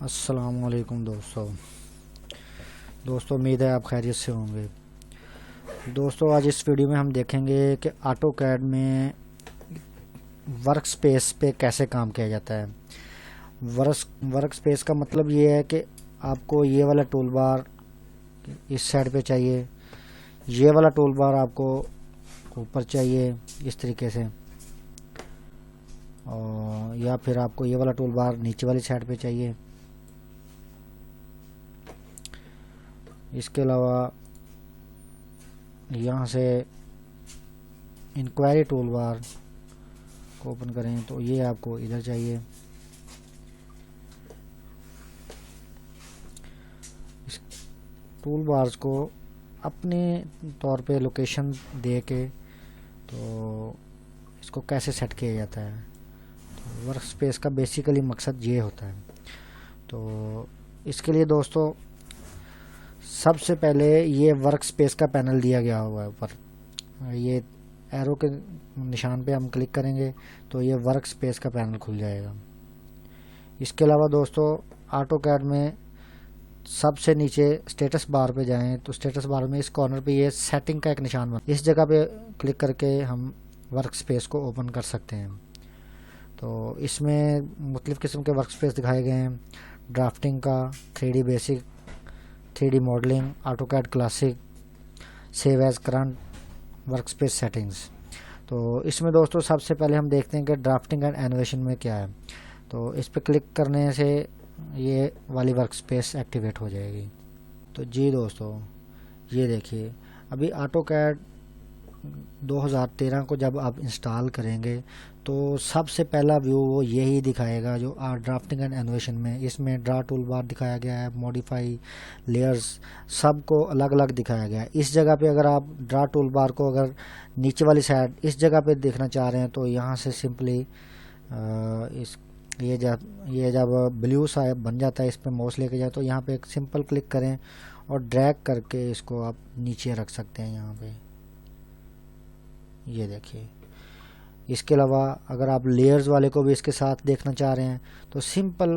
अस्सलामुअलैकुम दोस्तों उम्मीद है आप खैरियत से होंगे। दोस्तों आज इस वीडियो में हम देखेंगे कि ऑटो कैड में वर्क स्पेस पे कैसे काम किया जाता है। वर्क स्पेस का मतलब ये है कि आपको ये वाला टूल बार इस साइड पे चाहिए, ये वाला टूल बार आपको ऊपर चाहिए इस तरीके से, और या फिर आपको ये वाला टूल बार नीचे वाली साइड पे चाहिए। इसके अलावा यहाँ से इंक्वायरी टूल बार को ओपन करें तो ये आपको इधर चाहिए। इस टूल बार्स को अपने तौर पे लोकेशन दे के तो इसको कैसे सेट किया जाता है, तो वर्क स्पेस का बेसिकली मकसद ये होता है। तो इसके लिए दोस्तों सबसे पहले ये वर्क स्पेस का पैनल दिया गया हुआ है ऊपर, ये एरो के निशान पे हम क्लिक करेंगे तो ये वर्क स्पेस का पैनल खुल जाएगा। इसके अलावा दोस्तों ऑटो कैड में सबसे नीचे स्टेटस बार पे जाएं तो स्टेटस बार में इस कॉर्नर पे ये सेटिंग का एक निशान बना, इस जगह पे क्लिक करके हम वर्क स्पेस को ओपन कर सकते हैं। तो इसमें मुख्तलिफ़ किस्म के वर्क स्पेस दिखाए गए हैं, ड्राफ्टिंग का, 3D basic, 3D modelling, AutoCAD classic, save as current, workspace settings. तो इसमें दोस्तों सबसे पहले हम देखते हैं कि ड्राफ्टिंग एंड एनिमेशन में क्या है। तो इस पर क्लिक करने से ये वाली वर्क स्पेस एक्टिवेट हो जाएगी। तो जी दोस्तों ये देखिए, अभी ऑटो कैड 2013 को जब आप इंस्टॉल करेंगे तो सबसे पहला व्यू वो यही दिखाएगा जो ड्राफ्टिंग एंड एनिमेशन में। इसमें ड्रा टूल बार दिखाया गया है, मॉडिफाई, लेयर्स, सबको अलग अलग दिखाया गया है। इस जगह पे अगर आप ड्रा टूल बार को अगर नीचे वाली साइड इस जगह पे देखना चाह रहे हैं तो यहाँ से सिंपली इस ये जब ब्लू सा बन जाता है, इस पर माउस लेके जाए तो यहाँ पे एक सिंपल क्लिक करें और ड्रैग करके इसको आप नीचे रख सकते हैं यहाँ पे, ये देखिए। इसके अलावा अगर आप लेयर्स वाले को भी इसके साथ देखना चाह रहे हैं तो सिंपल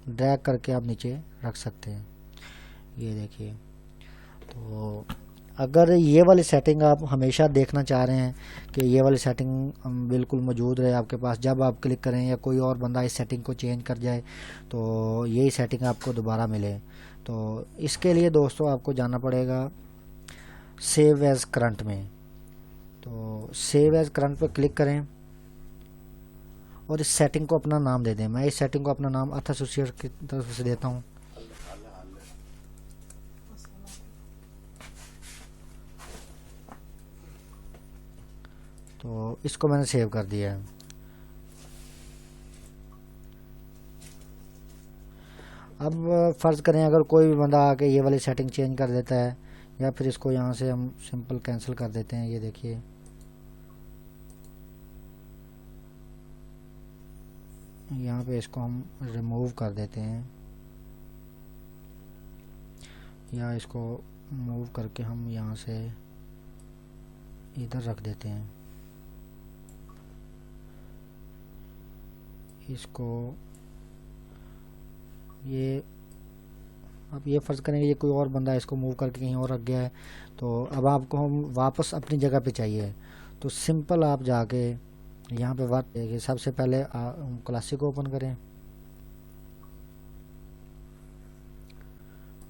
ड्रैग करके आप नीचे रख सकते हैं, ये देखिए। तो अगर ये वाली सेटिंग आप हमेशा देखना चाह रहे हैं कि ये वाली सेटिंग बिल्कुल मौजूद रहे आपके पास, जब आप क्लिक करें या कोई और बंदा इस सेटिंग को चेंज कर जाए तो यही सेटिंग आपको दोबारा मिले, तो इसके लिए दोस्तों आपको जाना पड़ेगा सेव एज करंट में। तो सेव एज करंट पर क्लिक करें और इस सेटिंग को अपना नाम दे दें। मैं इस सेटिंग को अपना नाम अर्थ एसोसिएट की तरफ से देता हूँ। तो इसको मैंने सेव कर दिया है। अब फ़र्ज़ करें अगर कोई भी बंदा आके ये वाली सेटिंग चेंज कर देता है, या फिर इसको यहाँ से हम सिंपल कैंसिल कर देते हैं, ये देखिए। यहाँ पे इसको हम रिमूव कर देते हैं, या इसको मूव करके हम यहाँ से इधर रख देते हैं। इसको ये अब ये फ़र्ज़ करें ये कोई और बंदा इसको मूव करके कहीं और रख गया है, तो अब आपको हम वापस अपनी जगह पे चाहिए। तो सिंपल आप जाके यहाँ पे बात देखिए, सबसे पहले क्लासिक ओपन करें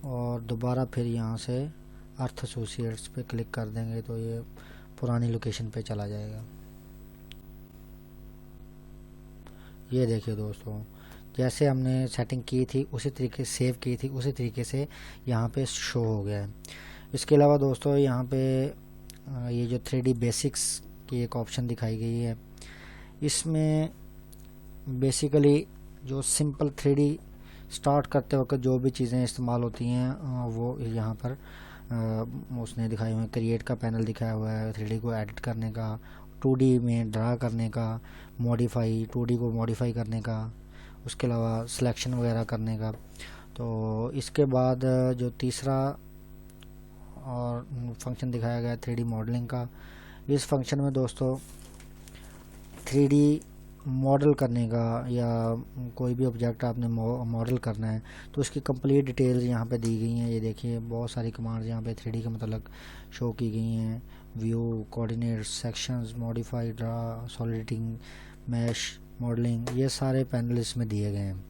और दोबारा फिर यहाँ से अर्थ एसोसिएट्स पे क्लिक कर देंगे तो ये पुरानी लोकेशन पे चला जाएगा। ये देखिए दोस्तों, जैसे हमने सेटिंग की थी उसी तरीके से सेव की थी उसी तरीके से यहाँ पे शो हो गया है। इसके अलावा दोस्तों यहाँ पे ये जो 3D बेसिक्स की एक ऑप्शन दिखाई गई है, इसमें बेसिकली जो सिंपल 3D स्टार्ट करते वक्त जो भी चीज़ें इस्तेमाल होती हैं वो यहाँ पर उसने दिखाई हुई है। क्रिएट का पैनल दिखाया हुआ है 3D को एडिट करने का, 2D में ड्रा करने का, मॉडिफाई 2D को मॉडिफाई करने का, उसके अलावा सिलेक्शन वगैरह करने का। तो इसके बाद जो तीसरा और फंक्शन दिखाया गया है 3D मॉडलिंग का, इस फंक्शन में दोस्तों 3D मॉडल करने का या कोई भी ऑब्जेक्ट आपने मॉडल करना है तो उसकी कंप्लीट डिटेल्स यहाँ पे दी गई हैं। ये देखिए बहुत सारी कमांड्स यहाँ पे 3D के मतलब शो की गई हैं। View, coordinates, sections, modify, draw, सॉलिडिंग, मैश, मॉडलिंग, ये सारे पैनल इसमें दिए गए हैं।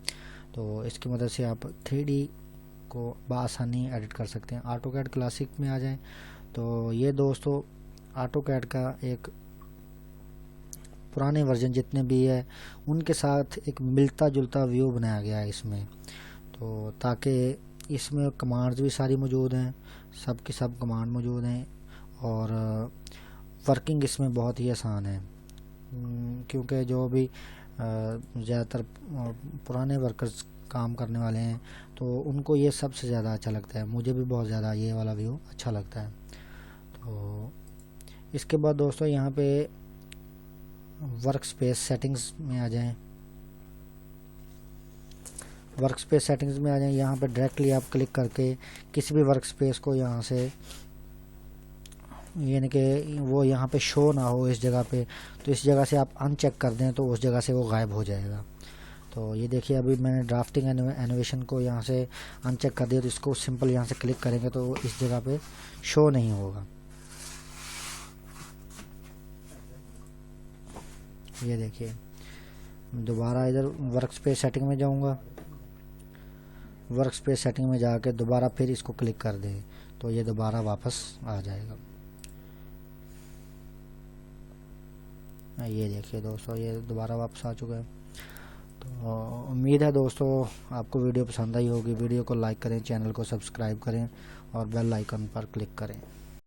तो इसकी मदद से आप 3D को बआसानी एडिट कर सकते हैं। ऑटोकैड क्लासिक में आ जाएं तो ये दोस्तों ऑटोकैड का एक पुराने वर्जन जितने भी है उनके साथ एक मिलता जुलता व्यू बनाया गया है इसमें। तो ताकि इसमें कमांड्स भी सारी मौजूद हैं, सब की सब कमांड मौजूद हैं और वर्किंग इसमें बहुत ही आसान है। क्योंकि जो भी ज़्यादातर पुराने वर्कर्स काम करने वाले हैं तो उनको ये सबसे ज़्यादा अच्छा लगता है। मुझे भी बहुत ज़्यादा ये वाला व्यू अच्छा लगता है। तो इसके बाद दोस्तों यहाँ पे वर्क स्पेस सेटिंग्स में आ जाएं। वर्क स्पेस सेटिंग्स में आ जाएं, यहाँ पे डायरेक्टली आप क्लिक करके किसी भी वर्क स्पेस को यहाँ से, यानी कि वो यहाँ पे शो ना हो इस जगह पे, तो इस जगह से आप अनचेक कर दें तो उस जगह से वो गायब हो जाएगा। तो ये देखिए अभी मैंने ड्राफ्टिंग एनिमेशन को यहाँ से अनचेक कर दिया, तो इसको सिंपल यहाँ से क्लिक करेंगे तो इस जगह पे शो नहीं होगा। ये देखिए दोबारा इधर वर्क स्पेस सेटिंग में जाऊंगा, वर्क स्पेस सेटिंग में जाके दोबारा फिर इसको क्लिक कर दें तो ये दोबारा वापस आ जाएगा। ये देखिए दोस्तों ये दोबारा वापस आ चुका है। तो उम्मीद है दोस्तों आपको वीडियो पसंद आई होगी। वीडियो को लाइक करें, चैनल को सब्सक्राइब करें और बेल आइकन पर क्लिक करें।